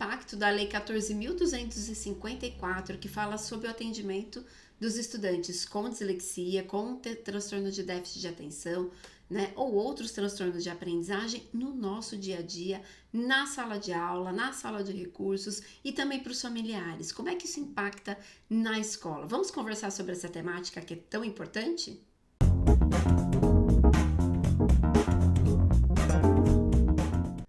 impacto da Lei 14.254, que fala sobre o atendimento dos estudantes com dislexia, com transtorno de déficit de atenção, né, ou outros transtornos de aprendizagem no nosso dia a dia, na sala de aula, na sala de recursos e também para os familiares. Como é que isso impacta na escola? Vamos conversar sobre essa temática que é tão importante?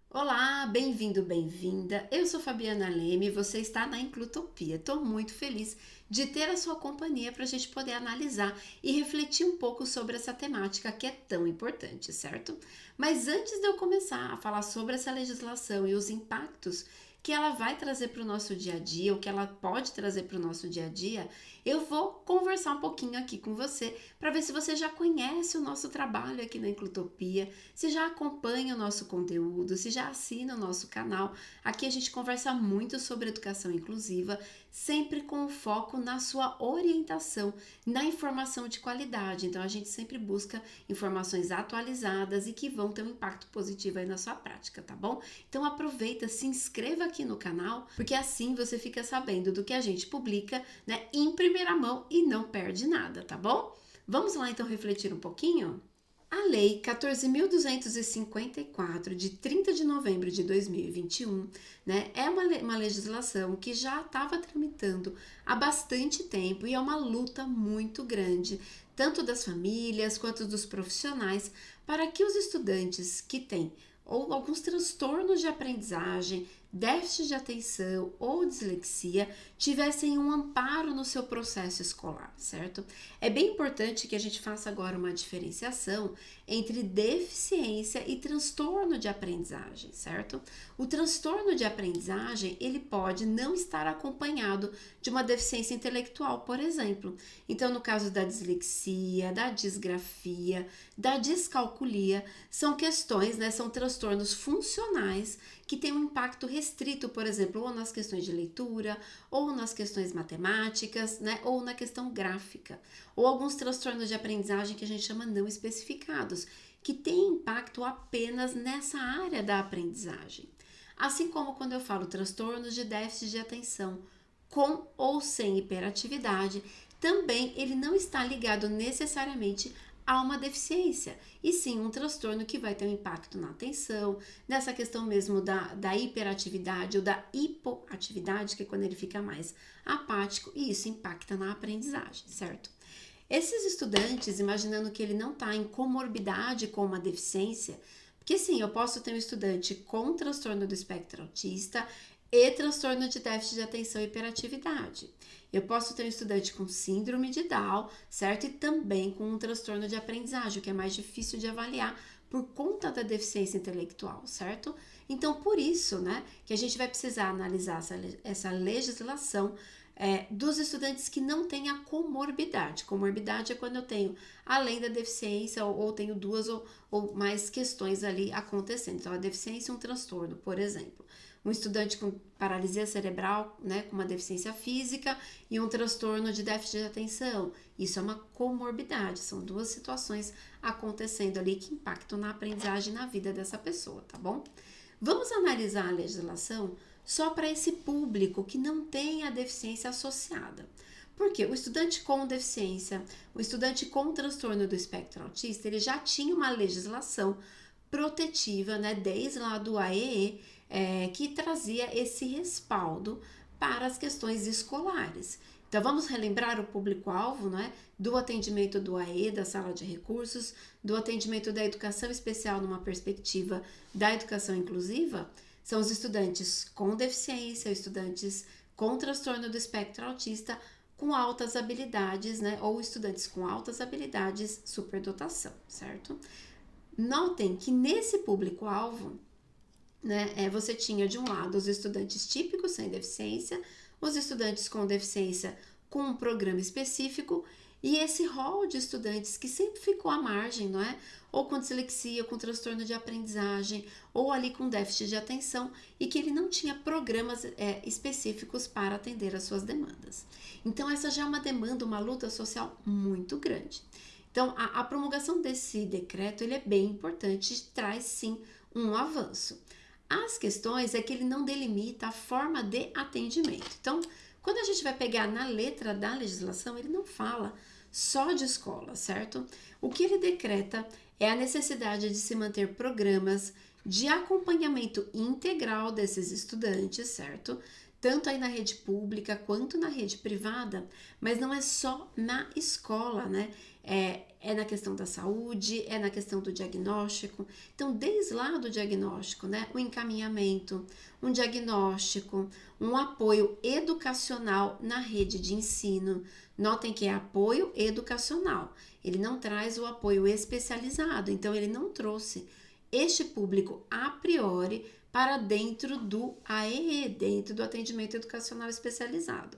Olá, bem-vindo, bem-vinda. Eu sou Fabiana Leme e você está na Inclutopia. Estou muito feliz de ter a sua companhia para a gente poder analisar e refletir um pouco sobre essa temática que é tão importante, certo? Mas antes de eu começar a falar sobre essa legislação e os impactos que ela vai trazer para o nosso dia a dia, o que ela pode trazer para o nosso dia a dia, eu vou conversar um pouquinho aqui com você para ver se você já conhece o nosso trabalho aqui na Inclutopia, se já acompanha o nosso conteúdo, se já assina o nosso canal. Aqui a gente conversa muito sobre educação inclusiva, sempre com o foco na sua orientação, na informação de qualidade. Então a gente sempre busca informações atualizadas e que vão ter um impacto positivo aí na sua prática, tá bom? Então aproveita, se inscreva aqui no canal, porque assim você fica sabendo do que a gente publica, né, em primeira mão e não perde nada, tá bom? Vamos lá então refletir um pouquinho? A Lei 14.254, de 30 de novembro de 2021, né, é uma legislação que já estava tramitando há bastante tempo e é uma luta muito grande, tanto das famílias quanto dos profissionais, para que os estudantes que têm ou alguns transtornos de aprendizagem, déficit de atenção ou dislexia tivessem um amparo no seu processo escolar, certo? É bem importante que a gente faça agora uma diferenciação entre deficiência e transtorno de aprendizagem, certo? O transtorno de aprendizagem, ele pode não estar acompanhado de uma deficiência intelectual, por exemplo. Então, no caso da dislexia, da disgrafia, da descalculia, são questões, né, são transtornos funcionais que têm um impacto restrito, por exemplo, ou nas questões de leitura, ou nas questões matemáticas, né, ou na questão gráfica, ou alguns transtornos de aprendizagem que a gente chama não especificados, que têm impacto apenas nessa área da aprendizagem. Assim como quando eu falo transtornos de déficit de atenção, com ou sem hiperatividade, também ele não está ligado necessariamente a uma deficiência, e sim um transtorno que vai ter um impacto na atenção, nessa questão mesmo da hiperatividade ou da hipoatividade, que é quando ele fica mais apático, e isso impacta na aprendizagem, certo? Esses estudantes, imaginando que ele não está em comorbidade com uma deficiência, porque sim, eu posso ter um estudante com transtorno do espectro autista e transtorno de déficit de atenção e hiperatividade. Eu posso ter um estudante com síndrome de Down, certo? E também com um transtorno de aprendizagem, que é mais difícil de avaliar por conta da deficiência intelectual, certo? Então, por isso, né, que a gente vai precisar analisar essa legislação dos estudantes que não têm a comorbidade. Comorbidade é quando eu tenho, além da deficiência, ou tenho duas ou mais questões ali acontecendo. Então, a deficiência e um transtorno, por exemplo. Um estudante com paralisia cerebral, né, com uma deficiência física e um transtorno de déficit de atenção. Isso é uma comorbidade, são duas situações acontecendo ali que impactam na aprendizagem e na vida dessa pessoa, tá bom? Vamos analisar a legislação só para esse público que não tem a deficiência associada. Porque o estudante com deficiência, o estudante com transtorno do espectro autista, ele já tinha uma legislação protetiva, né, desde lá do AEE, que trazia esse respaldo para as questões escolares. Então, vamos relembrar o público-alvo, né, do atendimento do AE, da sala de recursos, do atendimento da educação especial numa perspectiva da educação inclusiva? São os estudantes com deficiência, estudantes com transtorno do espectro autista, com altas habilidades, né, ou estudantes com altas habilidades, superdotação, certo? Notem que nesse público-alvo, né, você tinha de um lado os estudantes típicos sem deficiência, os estudantes com deficiência com um programa específico e esse rol de estudantes que sempre ficou à margem, não é? Ou com dislexia, com transtorno de aprendizagem, ou ali com déficit de atenção e que ele não tinha programas específicos para atender às suas demandas. Então essa já é uma demanda, uma luta social muito grande. Então a promulgação desse decreto ele é bem importante, traz sim um avanço. As questões é que ele não delimita a forma de atendimento. Então, quando a gente vai pegar na letra da legislação, ele não fala só de escola, certo? O que ele decreta é a necessidade de se manter programas de acompanhamento integral desses estudantes, certo? Tanto aí na rede pública quanto na rede privada, mas não é só na escola, né? É na questão da saúde, é na questão do diagnóstico. Então, desde lá do diagnóstico, né? O encaminhamento, um diagnóstico, um apoio educacional na rede de ensino. Notem que é apoio educacional. Ele não traz o apoio especializado, então ele não trouxe este público a priori para dentro do AEE, dentro do atendimento educacional especializado.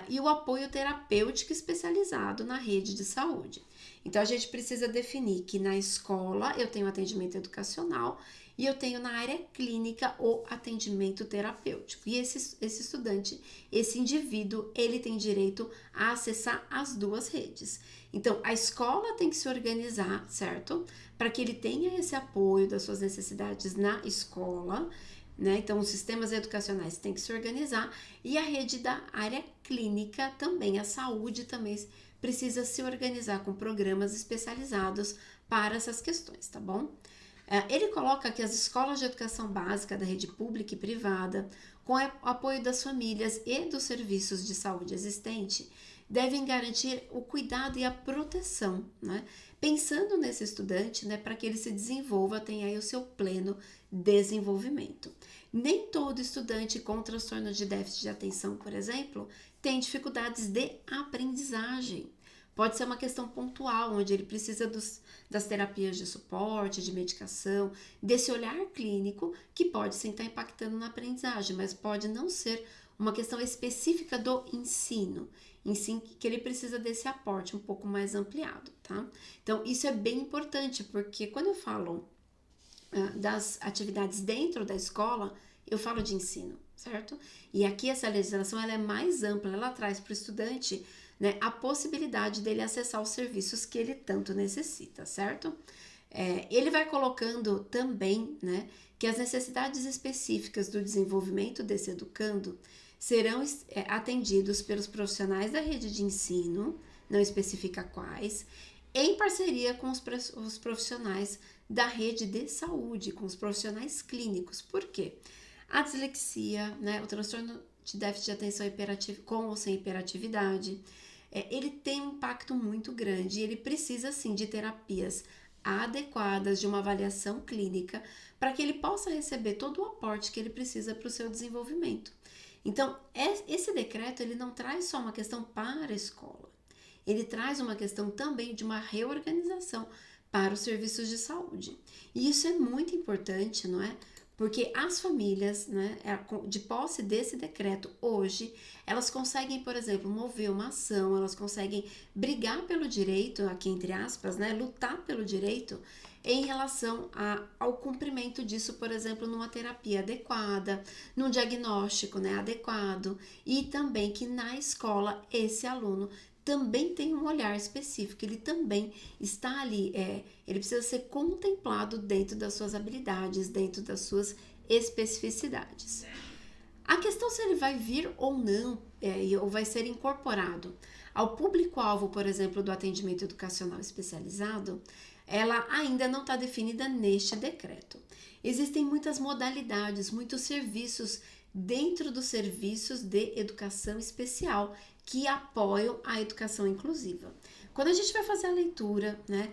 E o apoio terapêutico especializado na rede de saúde. Então, a gente precisa definir que na escola eu tenho atendimento educacional e eu tenho na área clínica o atendimento terapêutico. E esse estudante, esse indivíduo, ele tem direito a acessar as duas redes. Então, a escola tem que se organizar, certo? Para que ele tenha esse apoio das suas necessidades na escola, né? Então, os sistemas educacionais têm que se organizar e a rede da área clínica também, a saúde também precisa se organizar com programas especializados para essas questões, tá bom? Ele coloca que as escolas de educação básica da rede pública e privada, com o apoio das famílias e dos serviços de saúde existente, devem garantir o cuidado e a proteção, né? Pensando nesse estudante, né, para que ele se desenvolva, tenha aí o seu pleno desenvolvimento. Nem todo estudante com transtorno de déficit de atenção, por exemplo, tem dificuldades de aprendizagem. Pode ser uma questão pontual, onde ele precisa das terapias de suporte, de medicação, desse olhar clínico que pode sim estar impactando na aprendizagem, mas pode não ser uma questão específica do ensino, em si que ele precisa desse aporte um pouco mais ampliado, tá? Então, isso é bem importante, porque quando eu falo das atividades dentro da escola, eu falo de ensino, certo? E aqui essa legislação ela é mais ampla, ela traz para o estudante, né, a possibilidade dele acessar os serviços que ele tanto necessita, certo? Ele vai colocando também, né, que as necessidades específicas do desenvolvimento desse educando serão atendidos pelos profissionais da rede de ensino, não especifica quais, em parceria com os profissionais da rede de saúde, com os profissionais clínicos. Por quê? A dislexia, né, o transtorno de déficit de atenção com ou sem hiperatividade, ele tem um impacto muito grande e ele precisa, sim, de terapias adequadas, de uma avaliação clínica, para que ele possa receber todo o aporte que ele precisa para o seu desenvolvimento. Então, esse decreto, ele não traz só uma questão para a escola, ele traz uma questão também de uma reorganização para os serviços de saúde. E isso é muito importante, não é? Porque as famílias, né, de posse desse decreto hoje, elas conseguem, por exemplo, mover uma ação, elas conseguem brigar pelo direito, aqui entre aspas, né, lutar pelo direito em relação ao cumprimento disso, por exemplo, numa terapia adequada, num diagnóstico, né, adequado, e também que na escola esse aluno também tem um olhar específico, ele também está ali, ele precisa ser contemplado dentro das suas habilidades, dentro das suas especificidades. A questão se ele vai vir ou não, ou vai ser incorporado ao público-alvo, por exemplo, do atendimento educacional especializado, ela ainda não está definida neste decreto. Existem muitas modalidades, muitos serviços dentro dos serviços de educação especial que apoiam a educação inclusiva. Quando a gente vai fazer a leitura, né,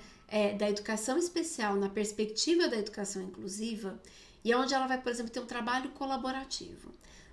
da educação especial na perspectiva da educação inclusiva, e é onde ela vai, por exemplo, ter um trabalho colaborativo.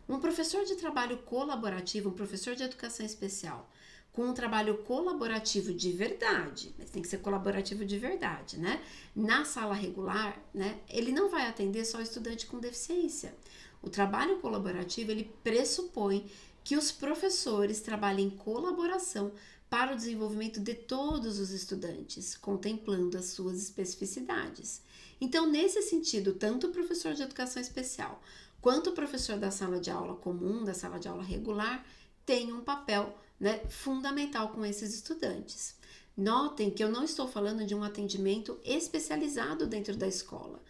Um professor de trabalho colaborativo, um professor de educação especial, com um trabalho colaborativo de verdade, mas tem que ser colaborativo de verdade, né? Na sala regular, né, ele não vai atender só estudante com deficiência. O trabalho colaborativo, ele pressupõe que os professores trabalhem em colaboração para o desenvolvimento de todos os estudantes, contemplando as suas especificidades. Então, nesse sentido, tanto o professor de educação especial quanto o professor da sala de aula comum, da sala de aula regular, tem um papel, né, fundamental com esses estudantes. Notem que eu não estou falando de um atendimento especializado dentro da escola,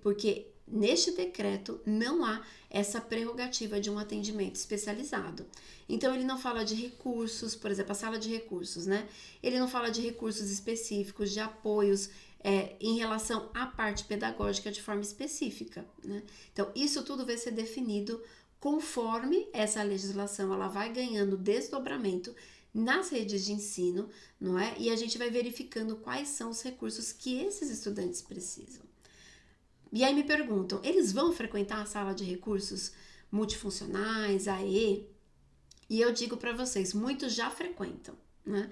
porque neste decreto não há essa prerrogativa de um atendimento especializado. Então, ele não fala de recursos, por exemplo, a sala de recursos, né? Ele não fala de recursos específicos, de apoios em relação à parte pedagógica de forma específica, né? Então, isso tudo vai ser definido conforme essa legislação ela vai ganhando desdobramento nas redes de ensino, não é? E a gente vai verificando quais são os recursos que esses estudantes precisam. E aí me perguntam, eles vão frequentar a sala de recursos multifuncionais, AE? E eu digo para vocês, muitos já frequentam, né?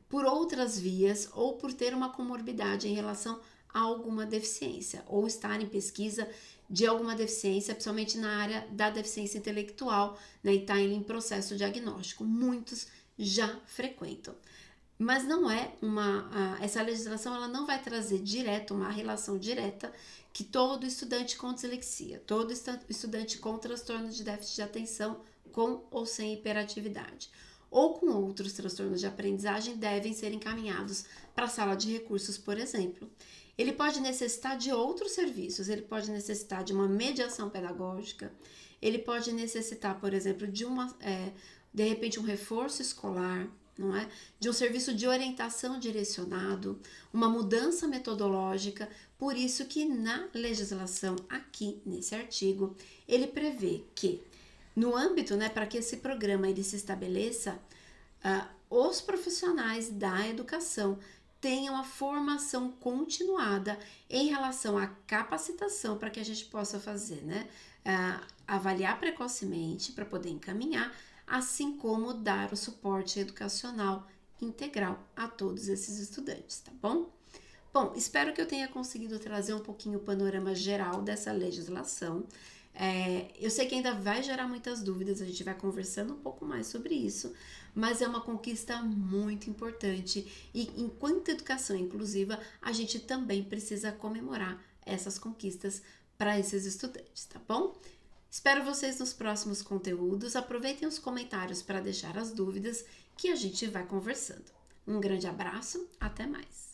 Por outras vias ou por ter uma comorbidade em relação a alguma deficiência ou estar em pesquisa de alguma deficiência, principalmente na área da deficiência intelectual, né, e está em processo diagnóstico. Muitos já frequentam. Mas não é essa legislação ela não vai trazer uma relação direta que todo estudante com dislexia, todo estudante com transtorno de déficit de atenção, com ou sem hiperatividade, ou com outros transtornos de aprendizagem devem ser encaminhados para a sala de recursos, por exemplo. Ele pode necessitar de outros serviços, ele pode necessitar de uma mediação pedagógica, ele pode necessitar, por exemplo, de repente um reforço escolar, não é? De um serviço de orientação direcionado, uma mudança metodológica. Por isso que na legislação, aqui nesse artigo, ele prevê que no âmbito, né, para que esse programa ele se estabeleça, os profissionais da educação tenham a formação continuada em relação à capacitação para que a gente possa fazer, né, avaliar precocemente para poder encaminhar, assim como dar o suporte educacional integral a todos esses estudantes, tá bom? Bom, espero que eu tenha conseguido trazer um pouquinho o panorama geral dessa legislação. Eu sei que ainda vai gerar muitas dúvidas, a gente vai conversando um pouco mais sobre isso, mas é uma conquista muito importante e enquanto educação inclusiva, a gente também precisa comemorar essas conquistas para esses estudantes, tá bom? Espero vocês nos próximos conteúdos, aproveitem os comentários para deixar as dúvidas que a gente vai conversando. Um grande abraço, até mais!